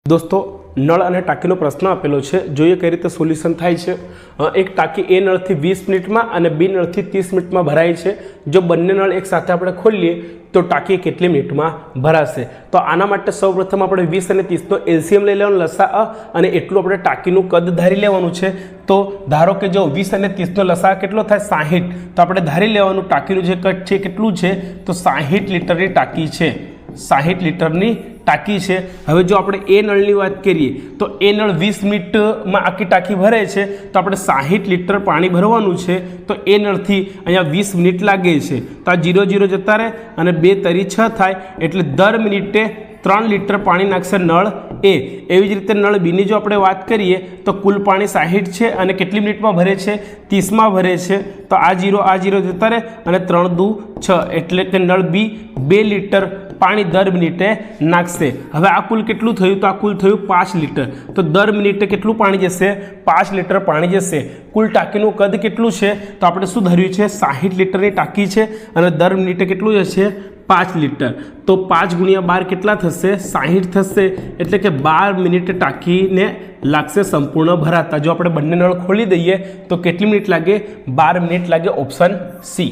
दोस्तों नळ અને ટાંકીનો પ્રશ્ન આપેલો છે જોઈએ કઈ રીતે સોલ્યુશન થાય છે। એક ટાંકી એ નળથી 20 મિનિટમાં અને બી નળથી 30 મિનિટમાં ભરાય છે। જો બંને નળ એક સાથે આપણે ખોલીએ તો ટાંકી કેટલી મિનિટમાં ભરાશે। તો આના માટે સૌપ્રથમ આપણે 20 અને 30 નો એલસીએમ લઈ લેવાનો લસાઅ અને એટલું આપણે ટાંકીનું કદ ધારી લેવાનું છે। તો ધારો કે જો 20 અને 30 નો લસાઅ કેટલો થાય 60, તો આપણે ધારી લેવાનું ટાંકીનું જે કદ છે કેટલું છે તો 60 લીટરની ટાંકી છે, 60 લીટરની टाकी है। हवे जो आपणे ए नळनी वात करीए तो ए नळ 20 मिनिट में आखी टाकी भरे छे तो आपणे 60 लीटर पाणी भरवानुं छे। तो ए नळथी अहींया 20 मिनिट लागे छे तो आ 0 0 जता रहे अने 2 तरी 6 थाय एटले दर मिनिटे 3 लीटर पाणी नाखशे नळ ए। एवी ज रीते नळ बी नी जो आपणे वात करीए तो कुल पाणी 60 छे अने केटली मिनिट में भरे छे 30 में भरे छे। तो आ 0 जता रहे अने 3 2 6 एटले के नळ बी 2 लीटर पानी दर मिनिटे नाखशे। हवे आ कुल केटलुं थयुं तो आ कुल थयुं 5 लीटर। तो दर मिनिटे केटलुं पाणी जशे 5 लीटर पाणी जशे। कुल टाकीनुं कद केटलुं छे तो आपणे शुं धर्युं छे 60 लीटरनी टाकी छे अने दर मिनिटे केटलुं जशे 5 लीटर। तो 5 × 12 केटला थशे 60 थशे एटले के 12 मिनिट टाकीने लागशे संपूर्ण भराता। जो आपणे बंने नळ खोली दईए तो केटली मिनिट लागे 12 मिनिट लागे। ऑप्शन सी।